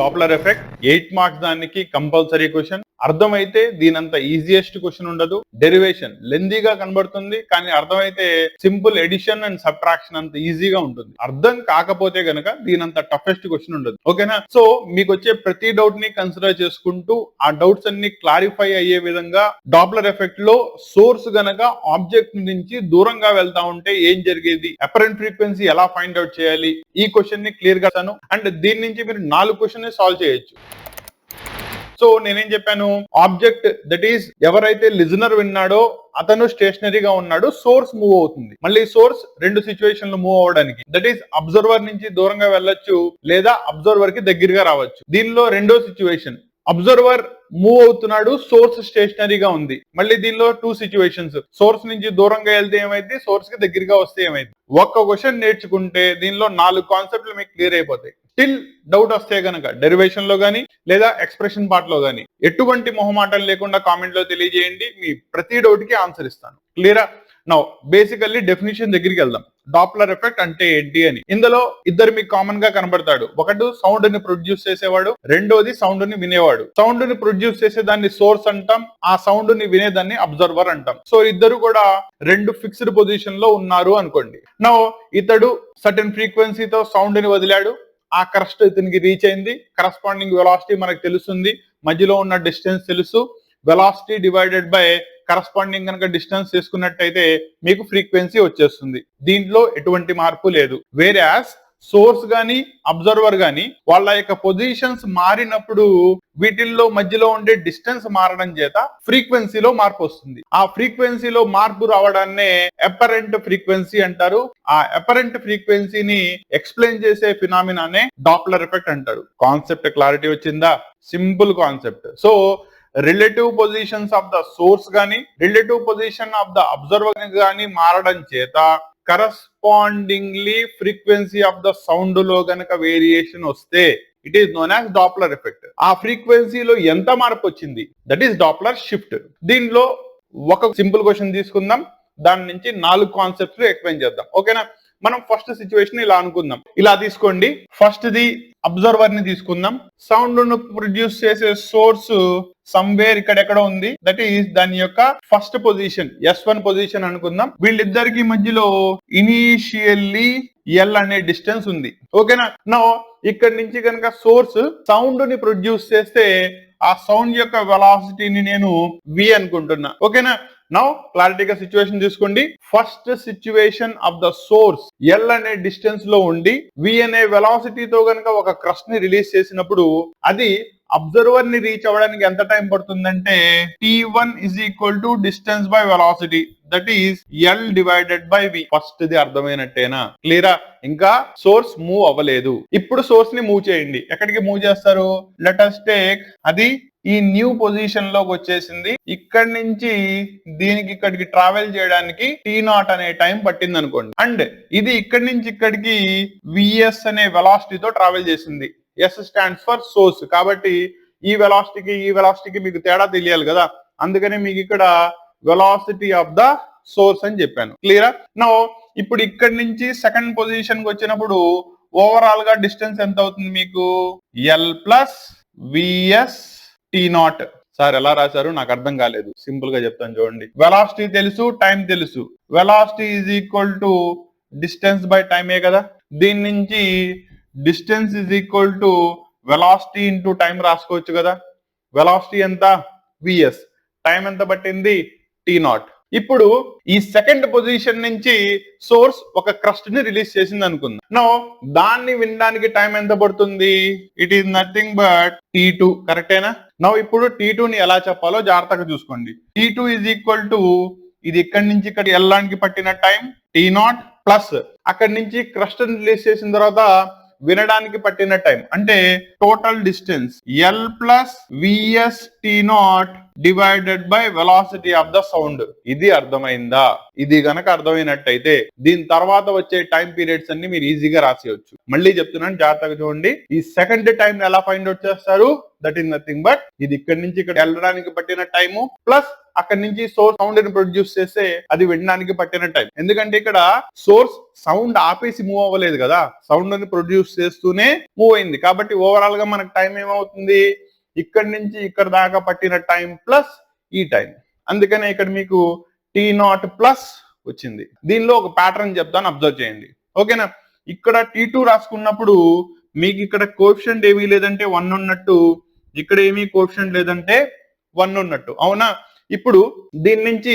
Doppler effect 8 marks దానికి compulsory question. అర్థమైతే దీనంత easiest question ఉండదు. డెరివేషన్ లెందీగా కనబడుతుంది, కానీ అర్థమైతే సింపుల్ ఎడిషన్ అండ్ సబ్ట్రాక్షన్ అంత ఈజీగా ఉంటుంది. అర్థం కాకపోతే గనక దీనంత టఫెస్ట్ క్వశ్చన్ ఉండదు. ఓకేనా? సో మీకు వచ్చే ప్రతి డౌట్ ని కన్సిడర్ చేసుకుంటూ ఆ డౌట్స్ అన్ని క్లారిఫై అయ్యే విధంగా డాప్లర్ ఎఫెక్ట్ లో సోర్స్ గనక ఆబ్జెక్ట్ నుంచి దూరంగా వెళ్తా ఉంటే ఏం జరిగేది, అపరెంట్ ఫ్రీక్వెన్సీ ఎలా ఫైండ్ అవుట్ చేయాలి, ఈ క్వశ్చన్ ని క్లియర్ గా అండ్ దీని నుంచి మీరు 4 క్వశ్చన్ సాల్వ్ చేయొచ్చు. సో నేనేం చెప్పాను, ఆబ్జెక్ట్ దట్ ఈస్ ఎవరైతే లిజనర్ విన్నాడో అతను స్టేషనరీగా ఉన్నాడు, సోర్స్ మూవ్ అవుతుంది. మళ్ళీ సోర్స్ 2 సిచ్యువేషన్లు మూవ్ అవడానికి, దట్ ఈస్ అబ్జర్వర్ నుంచి దూరంగా వెళ్ళొచ్చు లేదా అబ్జర్వర్ కి దగ్గరగా రావచ్చు. దీనిలో రెండో సిచ్యువేషన్, అబ్జర్వర్ మూవ్ అవుతున్నాడు, సోర్స్ స్టేషనరీగా ఉంది. మళ్ళీ దీనిలో 2 సిచ్యువేషన్స్, సోర్స్ నుంచి దూరంగా వెళ్తే ఏమైంది, సోర్స్ కి దగ్గరగా వస్తే ఏమైంది. ఒక్క క్వశ్చన్ నేర్చుకుంటే దీనిలో 4 కాన్సెప్ట్లు మీకు క్లియర్ అయిపోతాయి. స్టిల్ డౌట్ వస్తే గనక డెరివేషన్ లో గానీ లేదా ఎక్స్ప్రెషన్ పార్ట్ లో గానీ ఎటువంటి మొహమాటం లేకుండా కామెంట్ లో తెలియజేయండి. మీ ప్రతి డౌట్ కి ఆన్సర్ ఇస్తాను. క్లియరా? నౌ బేసికల్లీ డెఫినేషన్ దగ్గరికి వెళ్దాం. డాప్లర్ ఎఫెక్ట్ అంటే ఏంటి అని. ఇందులో ఇద్దరు మీకు కామన్ గా కనబడతాడు. ఒకటి సౌండ్ ని ప్రొడ్యూస్ చేసేవాడు, రెండోది సౌండ్ ని వినేవాడు. సౌండ్ ని ప్రొడ్యూస్ చేసే దాన్ని సోర్స్ అంటాం, ఆ సౌండ్ ని వినేదాన్ని అబ్జర్వర్ అంటాం. సో ఇద్దరు కూడా 2 ఫిక్స్డ్ పొజిషన్ లో ఉన్నారు అనుకోండి. నౌ ఇతడు సర్టెన్ ఫ్రీక్వెన్సీతో సౌండ్ ని వదిలాడు, ఆ క్రస్ట్ ఇతనికి రీచ్ అయింది, కరస్పాండింగ్ వెలాసిటీ మనకు తెలుస్తుంది, మధ్యలో ఉన్న డిస్టెన్స్ తెలుసు, వెలాసిటీ డివైడెడ్ బై కరస్పాండింగ్ కనుక డిస్టెన్స్ చేసుకున్నట్టయితే మీకు ఫ్రీక్వెన్సీ వచ్చేస్తుంది. దీంట్లో ఎటువంటి మార్పు లేదు. వేరాస్ సోర్స్ గాని అబ్జర్వర్ గాని వాళ్ళ యొక్క పొజిషన్స్ మారినప్పుడు వీటిల్లో మధ్యలో ఉండే డిస్టెన్స్ మారడం చేత ఫ్రీక్వెన్సీలో మార్పు వస్తుంది. ఆ ఫ్రీక్వెన్సీలో మార్పు రావడాన్నే అపరెంట్ ఫ్రీక్వెన్సీ అంటారు. ఆ అపరెంట్ ఫ్రీక్వెన్సీని ఎక్స్ప్లెయిన్ చేసే ఫినామినానే డాప్లర్ ఎఫెక్ట్ అంటారు. కాన్సెప్ట్ క్లారిటీ వచ్చిందా? Simple concept. So relative positions of the source గాని relative position of the observer గాని మారడం చేత correspondingly frequency of the sound లో గనక వేరియేషన్ వస్తే it is known as Doppler effect. ఆ ఫ్రీక్వెన్సీలో ఎంత మార్పు వచ్చింది, దట్ ఈస్ డాప్లర్ షిఫ్ట్. దీనిలో ఒక సింపుల్ క్వశ్చన్ తీసుకుందాం, దాని నుంచి 4 కాన్సెప్ట్స్ ఎక్స్ప్లెయిన్ చేద్దాం. ఓకేనా? మనం ఫస్ట్ సిచ్యువేషన్ ఇలా అనుకుందాం. ఇలా తీసుకోండి. ఫస్ట్ ది అబ్జర్వర్ ని తీసుకుందాం. సౌండ్ ను ప్రొడ్యూస్ చేసే సోర్స్ సమ్వేర్ ఇక్కడెక్కడ ఉంది, దట్ ఈస్ దాని యొక్క ఫస్ట్ పొజిషన్ S1 పొజిషన్ అనుకుందాం. వీళ్ళిద్దరికి మధ్యలో ఇనీషియల్లీ L అనే డిస్టెన్స్ ఉంది. ఓకేనా? నో ఇక్కడ నుంచి కనుక సోర్స్ సౌండ్ ని ప్రొడ్యూస్ చేస్తే ఆ సౌండ్ యొక్క వెలాసిటీని నేను V అనుకుంటున్నా. ఓకేనా? నౌ క్లారిటీగా సిచ్యువేషన్ తీసుకోండి. First situation of the source L అనే డిస్టెన్స్ లో ఉండి V అనే వెలాసిటీతో గనక ఒక క్రస్ట్ ని రిలీజ్ చేసినప్పుడు అది అబ్జర్వర్ ని రీచ్ అవ్వడానికి ఎంత టైం పడుతుందంటే T1 is equal to distance by velocity, that is L divided by V. First ది అర్థమైనట్టేనా? క్లియరా? ఇంకా సోర్స్ మూవ్ అవ్వలేదు. ఇప్పుడు సోర్స్ ని మూవ్ చేయండి. ఎక్కడికి మూవ్ చేస్తారు? లెట్ us టేక్ అది ఈ న్యూ పొజిషన్ లోకి వచ్చేసింది. ఇక్కడి నుంచి దీనికి ఇక్కడికి ట్రావెల్ చేయడానికి T0 అనే టైం పట్టింది అనుకోండి. అండ్ ఇది ఇక్కడి నుంచి ఇక్కడికి VS అనే వెలాసిటీతో ట్రావెల్ చేసింది. S stands for source. కాబట్టి ఈ వెలాసిటీకి మీకు తేడా తెలియాలి కదా, అందుకని మీకు ఇక్కడ వెలాసిటీ ఆఫ్ ద సోర్స్ అని చెప్పాను. క్లియరా? నౌ ఇప్పుడు ఇక్కడి నుంచి సెకండ్ పొజిషన్ కి వచ్చినప్పుడు ఓవరాల్ గా డిస్టెన్స్ ఎంత అవుతుంది మీకు? L plus VS T0. Sir ఎలా రాశారు నాకు అర్థం కాలేదు, సింపుల్ గా చెప్తాను చూడండి. వెలాసిటీ తెలుసు, టైం తెలుసు. Velocity is equal to distance by టైమే కదా. దీని నుంచి distance is equal to velocity into time రాసుకోవచ్చు కదా. వెలాసిటీ ఎంత? VS. టైం ఎంత పట్టింది? T0. ఇప్పుడు ఈ సెకండ్ పొజిషన్ నుంచి సోర్స్ ఒక క్రస్ట్ ని రిలీజ్ చేసింది అనుకుందాం. నో దాన్ని వినడానికి టైం ఎంత పడుతుంది? It is nothing but T2. కరెక్టేనా? నో ఇప్పుడు T2 ని ఎలా చెప్పాలో జాగ్రత్తగా చూసుకోండి. T2 ఈజ్ ఈక్వల్ టు ఇది ఇక్కడి నుంచి ఇక్కడ వెళ్ళడానికి పట్టిన టైం T0 ప్లస్ అక్కడి నుంచి క్రస్ట్ ని రిలీజ్ చేసిన తర్వాత వినడానికి పట్టిన టైం, అంటే total distance L plus VS T0 divided by velocity of the sound. ఇది అర్థమైందా? ఇది గనక అర్థమైనట్టయితే దీని తర్వాత వచ్చే టైం పీరియడ్స్ అన్ని మీరు ఈజీగా రాసేయచ్చు. మళ్ళీ చెప్తున్నాను, జాగ్రత్తగా చూడండి. ఈ సెకండ్ టైం ఎలా ఫైండ్ అవుట్ చేస్తారు? దట్ ఈస్ నథింగ్ బట్ ఇది ఇక్కడి నుంచి ఇక్కడ వెళ్ళడానికి పట్టిన టైము ప్లస్ అక్కడి నుంచి సోర్స్ సౌండ్ ని ప్రొడ్యూస్ చేస్తే అది వినడానికి పట్టిన టైం. ఎందుకంటే ఇక్కడ సోర్స్ సౌండ్ ఆపేసి మూవ్ అవ్వలేదు కదా, సౌండ్ ని ప్రొడ్యూస్ చేస్తూనే మూవ్ అయింది. కాబట్టి ఓవరాల్ గా మనకు టైం ఏమవుతుంది? ఇక్కడి నుంచి ఇక్కడ దాకా పట్టిన టైం ప్లస్ ఈ టైం. అందుకనే ఇక్కడ మీకు T0 ప్లస్ వచ్చింది. దీనిలో ఒక ప్యాటర్న్ చెప్తాను, అబ్జర్వ్ చేయండి. ఓకేనా? ఇక్కడ T2 రాసుకున్నప్పుడు మీకు ఇక్కడ కోఎఫిషియంట్ ఏమీ లేదంటే 1 ఉన్నట్టు, ఇక్కడ ఏమీ కోఎఫిషియంట్ లేదంటే 1 ఉన్నట్టు. అవునా? ఇప్పుడు దీని నుంచి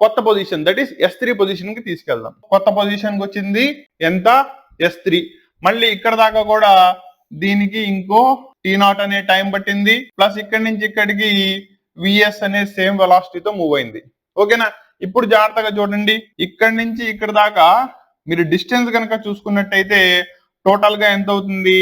కొత్త position that is S3 position కి తీసుకెళ్దాం. కొత్త పొజిషన్ కి వచ్చింది ఎంత? S3. మళ్ళీ ఇక్కడ దాకా కూడా దీనికి ఇంకో T0 అనే టైం పట్టింది ప్లస్ ఇక్కడి నుంచి ఇక్కడికి VS అనే సేమ్ వెలాసిటీతో మూవ్ అయింది. ఓకేనా? ఇప్పుడు జాగ్రత్తగా చూడండి, ఇక్కడి నుంచి ఇక్కడ దాకా మీరు డిస్టెన్స్ కనుక చూసుకున్నట్టయితే టోటల్ గా ఎంత అవుతుంది?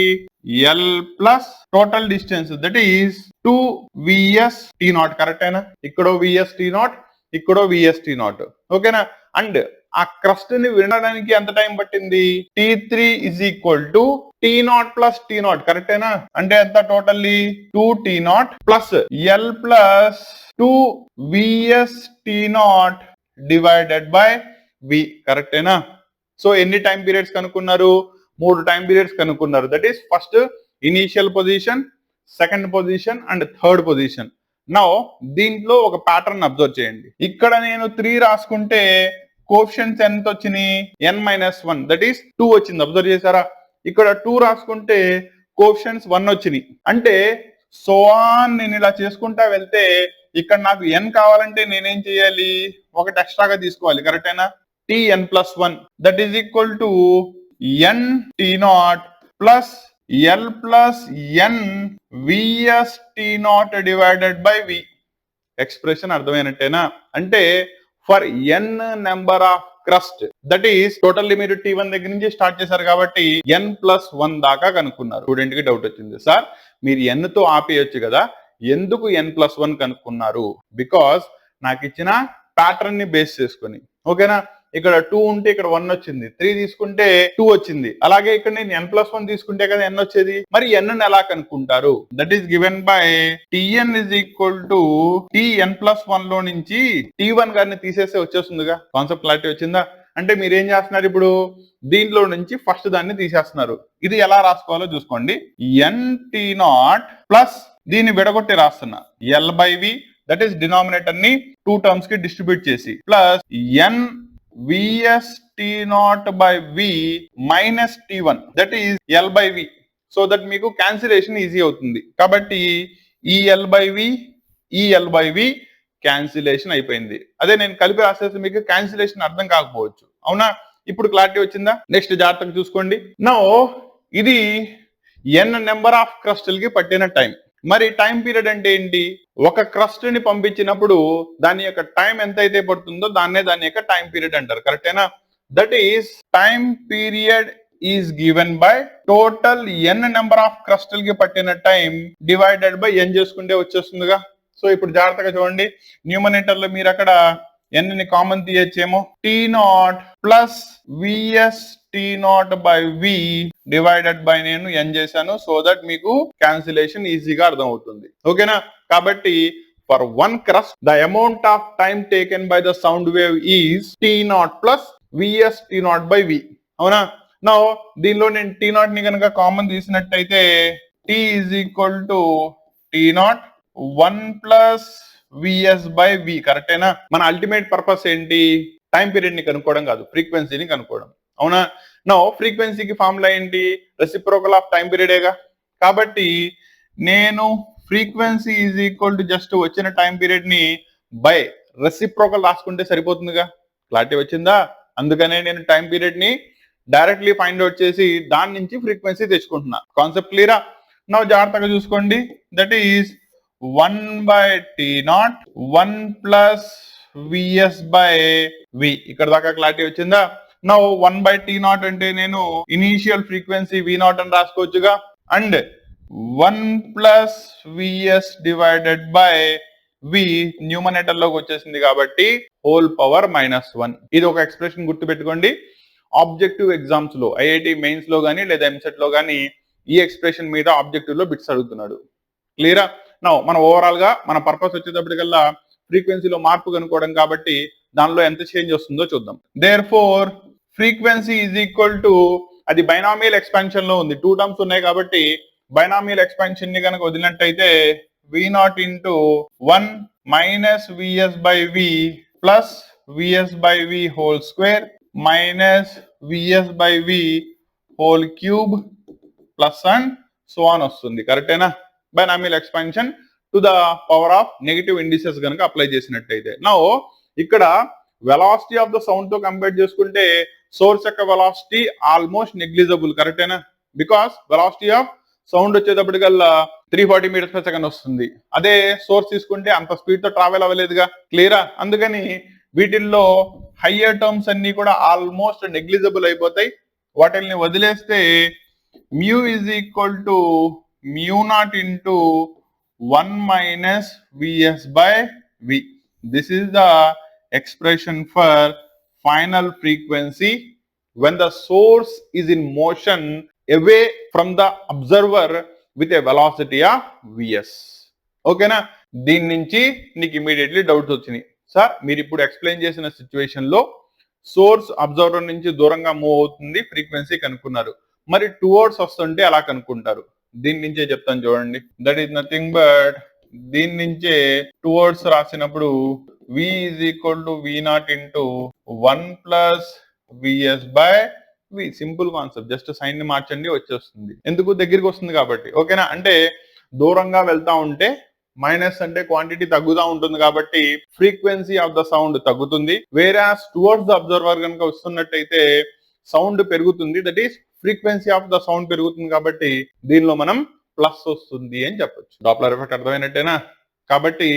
L plus total distance that is 2VS T0. కరెక్టేనా? ఇక్కడో VS T0, ఇక్కడో VS T0. ఓకేనా? అండ్ ఆ క్రస్ట్ ని వినడానికి ఎంత టైం పట్టింది? T3 is equal to T0 plus T0. కరెక్టేనా? అంటే ఎంత totally? 2T0 plus L plus 2VS T0 divided by V. కరెక్టేనా? సో ఎన్ని టైం పీరియడ్స్ కనుక్కున్నారు? 3 టైం పీరియడ్స్ కనుక్కున్నారు. That is first initial position, second position and third position. Now దీంట్లో ఒక pattern observe చేయండి. ఇక్కడ నేను 3 రాసుకుంటే కోఎఫిషియెంట్స్ ఎంత వచ్చినాయి? N-1 దట్ ఈస్ 2 వచ్చింది. అబ్జర్వ్ చేశారా? ఇక్కడ 2 రాసుకుంటే కోఎఫిషియెంట్స్ 1 వచ్చినాయి. అంటే సో ఆన్ నేను ఇలా చేసుకుంటా వెళ్తే ఇక్కడ నాకు n కావాలంటే నేనేం చేయాలి? ఒకటి ఎక్స్ట్రాగా తీసుకోవాలి. కరెక్టేనా? Tn+1 that is equal to N T0 plus L plus N VS T0 divided by V. Expression అర్థమైనట్టేనా? అంటే for n number of crest that is totally మీరు T1 దగ్గర నుంచి స్టార్ట్ చేశారు కాబట్టి N+1 దాకా కనుక్కున్నారు. స్టూడెంట్ కి డౌట్ వచ్చింది, సార్ మీరు n తో ఆపేయొచ్చు కదా, ఎందుకు N+1 కనుక్కున్నారు? బికాస్ నాకు ఇచ్చిన ప్యాటర్న్ ని బేస్ చేసుకొని. ఓకేనా? ఇక్కడ 2 ఉంటే ఇక్కడ 1 వచ్చింది, 3 తీసుకుంటే 2 వచ్చింది. అలాగే ఇక్కడ నేను N+1 తీసుకుంటే కదా n వచ్చేది. మరి n ని ఎలా కనుక్కుంటారు? That is given by Tn is equal to Tn+1 లో నుంచి T1 గారిని తీసేస్తే వచ్చేస్తుందిగా. కాన్సెప్ట్ క్లారిటీ వచ్చిందా? అంటే మీరు ఏం చేస్తున్నారు? ఇప్పుడు దీంట్లో నుంచి ఫస్ట్ దాన్ని తీసేస్తున్నారు. ఇది ఎలా రాసుకోవాలో చూసుకోండి. NT0 ప్లస్ దీన్ని విడగొట్టి రాస్తున్నా L by V that is denominator ని 2 టర్మ్స్ కి డిస్ట్రిబ్యూట్ చేసి plus N VS T0 by V minus T1 that is L by V. So that మీకు క్యాన్సిలేషన్ ఈజీ అవుతుంది. కాబట్టి ఈ L by V, ఈ L by V క్యాన్సిలేషన్ అయిపోయింది. అదే నేను కలిపి రాసేసి మీకు క్యాన్సిలేషన్ అర్థం కాకపోవచ్చు. అవునా? ఇప్పుడు క్లారిటీ వచ్చిందా? నెక్స్ట్ జాగ్రత్తగా చూసుకోండి. నౌ ఇది n నెంబర్ ఆఫ్ క్రస్టల్ కి పట్టిన టైం. మరి టైం పీరియడ్ అంటే ఏంటి? ఒక క్రస్ట్ ని పంపించినప్పుడు దాని యొక్క టైం ఎంత అయితే పడుతుందో దాని యొక్క టైం పీరియడ్ అంటారు. కరెక్టేనా? That is time period is given by total n number of crustal కి పట్టిన టైం డివైడెడ్ బై n చేసుకుంటే వచ్చేస్తుందిగా. సో ఇప్పుడు జాగ్రత్తగా చూడండి, న్యూమరేటర్ లో మీరు అక్కడ n ని కామన్ తీయచ్చేమో. T0 plus VS T0 by V divided by నేను n చేశాను. సో దట్ మీకు క్యాన్సిలేషన్ ఈజీగా అర్థం అవుతుంది. ఓకేనా? కాబట్టి for one crest the amount of time taken by the sound wave is T0 plus VS T0 by V. అవునా? Now దీనిలో నేను T0 ని కనుక కామన్ తీసినట్టయితే T is equal to T0 1 plus VS by V. కరెక్టేనా? మన ultimate purpose ఏంటి? Time period ని కనుక్కోవడం కాదు, ఫ్రీక్వెన్సీని కనుక్కోవడం. అవునా? నో ఫ్రీక్వెన్సీకి ఫార్ములా ఏంటి? రెసిప్రోకల్ ఆఫ్ టైం పీరియడేగా. కాబట్టి నేను frequency is equal to just వచ్చిన టైం పీరియడ్ ని బై రెసిప్రోకల్ రాసుకుంటే సరిపోతుందిగా. క్లారిటీ వచ్చిందా? అందుకనే నేను టైం పీరియడ్ ని డైరెక్ట్లీ ఫైండ్ అవుట్ చేసి దాని నుంచి ఫ్రీక్వెన్సీ తెచ్చుకుంటున్నా. కాన్సెప్ట్ క్లియరా? నౌ జాగ్రత్తగా చూసుకోండి. That is 1 by T0 1 plus VS by V. ఇక్కడ దాకా క్లారిటీ వచ్చిందా? నౌ 1 by T0 అంటే నేను ఇనీషియల్ ఫ్రీక్వెన్సీ V0 అని రాసుకోవచ్చుగా. And 1 plus VS divided by V numerator లోకి వచ్చేసింది కాబట్టి హోల్ పవర్ -1. ఇది ఒక ఎక్స్ప్రెషన్ గుర్తుపెట్టుకోండి. ఆబ్జెక్టివ్ ఎగ్జామ్స్ లో ఐఐటి మెయిన్స్ లో గానీ లేదా ఎంసెట్ లో గానీ ఈ ఎక్స్ప్రెషన్ మీద ఆబ్జెక్టివ్ లో బిట్స్ అడుగుతున్నాడు. క్లియరా? నౌ మన ఓవరాల్ గా మన పర్పస్ వచ్చేటప్పటికల్లా ఫ్రీక్వెన్సీలో మార్పు కనుక్కోవడం కాబట్టి దానిలో ఎంత చేంజ్ వస్తుందో చూద్దాం. Therefore frequency is equal to, అది బైనామియల్ ఎక్స్పాన్షన్ లో ఉంది, 2 టర్మ్స్ ఉన్నాయి కాబట్టి బైనామియల్ ఎక్స్పాన్షన్ ని కనుక వదిలినట్టయితే v0 into 1 minus vs by v plus vs by v whole square minus vs by v whole cube plus and so on వస్తుంది. కరెక్టేనా? Binomial expansion to the power of negative indices కనుక apply చేసినట్టయితే. Now ఇక్కడ velocity of the sound తో compare చేసుకుంటే source యొక్క velocity almost negligible. కరెక్టేనా? Because velocity of sound వచ్చేటప్పటికల్లా 340 మీటర్స్ పర్ సెకండ్ వస్తుంది. అదే సోర్స్ తీసుకుంటే అంత స్పీడ్ తో ట్రావెల్ అవ్వలేదుగా. క్లియరా? అందుకని వీటిల్లో హయ్యర్ టర్మ్స్ అన్ని కూడా ఆల్మోస్ట్ నెగ్లిజబుల్ అయిపోతాయి. వాటిని వదిలేస్తే mu is equal to μ0 into 1 minus vs by v. This is the expression for final frequency when the source is in motion away from the observer with a velocity of vs. ఓకేనా? దీని నుంచి నీకు immediately doubts వచ్చినాయి. Sir మీరు ఇప్పుడు explain చేసిన situation లో source observer నుంచి దూరంగా మూవ్ అవుతుంది, ఫ్రీక్వెన్సీ కనుక్కున్నారు. మరి టువర్డ్స్ వస్తుంటే అలా కనుక్కుంటారు. దీని నుంచే చెప్తాను చూడండి. దట్ ఈస్ నథింగ్ బట్ దీని నుంచే టువర్డ్స్ రాసినప్పుడు v is equal to v0 into 1 plus vs by v. Simple concept, just sign ని మార్చండి వచ్చేస్తుంది. ఎందుకు? దగ్గరికి వస్తుంది కాబట్టి. ఓకేనా? అంటే దూరంగా వెళ్తా ఉంటే మైనస్ అంటే క్వాంటిటీ తగ్గుతూ ఉంటుంది కాబట్టి ఫ్రీక్వెన్సీ ఆఫ్ ద సౌండ్ తగ్గుతుంది. వేరాస్ టువర్డ్స్ ద అబ్జర్వర్ కనుక వస్తున్నట్టయితే సౌండ్ పెరుగుతుంది. That is frequency of the sound పెరుగుతుంది కాబట్టి దీనిలో మనం ప్లస్ వస్తుంది అని చెప్పొచ్చు. డాప్లర్ ఎఫెక్ట్ అర్థమైనట్టేనా? కాబట్టి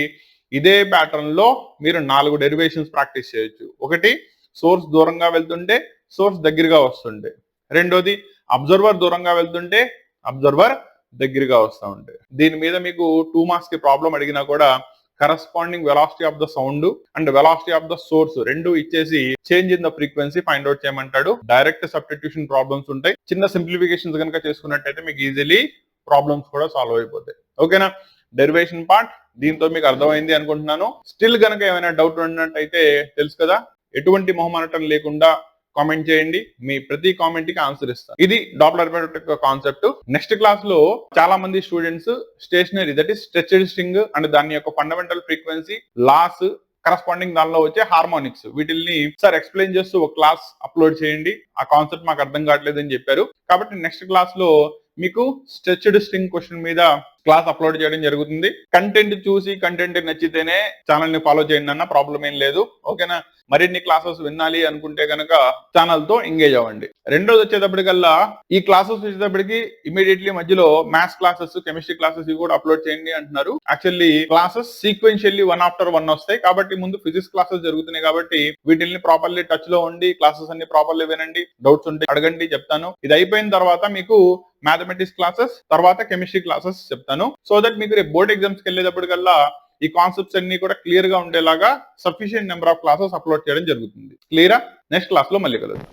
ఇదే ప్యాటర్న్ లో మీరు 4 డెరివేషన్స్ ప్రాక్టీస్ చేయొచ్చు. ఒకటి, సోర్స్ దూరంగా వెళ్తుంటే సోర్స్ దగ్గరగా వస్తుంటే. రెండోది, అబ్జర్వర్ దూరంగా వెళ్తుంటే అబ్జర్వర్ దగ్గరగా వస్తూ ఉంటే. దీని మీద మీకు 2 మార్క్స్ కి ప్రాబ్లం అడిగినా కూడా corresponding velocity of the sound and velocity of the source రెండు ఇచ్చేసి change in the frequency find out చేయమంటాడు. డైరెక్ట్ సబ్స్టిట్యూషన్ ప్రాబ్లమ్స్ ఉంటాయి. చిన్న సింప్లిఫికేషన్స్ కనుక చేసుకున్నట్టయితే మీకు ఈజీలీ ప్రాబ్లమ్స్ కూడా సాల్వ్ అయిపోతాయి. ఓకేనా? డెరివేషన్ పార్ట్ దీంతో మీకు అర్థమైంది అనుకుంటున్నాను. స్టిల్ కనుక ఏమైనా డౌట్ ఉన్నట్టయితే తెలుసు కదా, ఎటువంటి మొహమాటం లేకుండా కామెంట్ చేయండి. మీ ప్రతి కామెంట్ కి ఆన్సర్ ఇస్తాను. ఇది Doppler effect concept. Next class లో చాలా మంది students stationary, that is stretched string and దాని యొక్క ఫండమెంటల్ ఫ్రీక్వెన్సీ, లాస్, కరస్పాండింగ్ దానిలో వచ్చే హార్మోనిక్స్, వీటిల్ని సార్ ఎక్స్ప్లెయిన్ చేస్తూ ఒక క్లాస్ అప్లోడ్ చేయండి, ఆ కాన్సెప్ట్ మాకు అర్థం కావట్లేదు అని చెప్పారు. కాబట్టి నెక్స్ట్ క్లాస్ లో మీకు స్ట్రెచ్డ్ స్ట్రింగ్ క్వశ్చన్ మీద క్లాస్ అప్లోడ్ చేయడం జరుగుతుంది. కంటెంట్ చూసి కంటెంట్ నచ్చితేనే ఛానల్ ని ఫాలో చేయండి అన్న, ప్రాబ్లం ఏం లేదు. ఓకేనా? మరిన్ని క్లాసెస్ వినాలి అనుకుంటే కనుక ఛానల్ తో ఎంగేజ్ అవ్వండి. రెండోది వచ్చేటప్పటికల్లా ఈ క్లాసెస్ వచ్చేటప్పటికి ఇమీడియట్లీ మధ్యలో మ్యాథ్స్ క్లాసెస్, కెమిస్ట్రీ క్లాసెస్ ఇవి కూడా అప్లోడ్ చేయండి అంటున్నారు. యాక్చువల్లీ క్లాసెస్ సీక్వెన్షియల్లీ 1 after 1 వస్తాయి కాబట్టి ముందు ఫిజిక్స్ క్లాసెస్ జరుగుతున్నాయి కాబట్టి వీటిని ప్రాపర్లీ టచ్ లో ఉండి క్లాసెస్ అన్ని ప్రాపర్లీ వినండి. డౌట్స్ ఉంటే అడగండి, చెప్తాను. ఇది అయిపోయిన తర్వాత మీకు మ్యాథమెటిక్స్ క్లాసెస్, తర్వాత కెమిస్ట్రీ క్లాసెస్ చెప్తాను. సో దట్ మీకు రేపు బోర్డ్ ఎగ్జామ్స్ కి వెళ్ళేటప్పటికల్లా ఈ కాన్సెప్ట్స్ అన్ని కూడా క్లియర్ గా ఉండేలాగా sufficient number of classes upload చేయడం జరుగుతుంది. క్లియరా? నెక్స్ట్ క్లాస్ లో మళ్ళీ కలుద్దాం.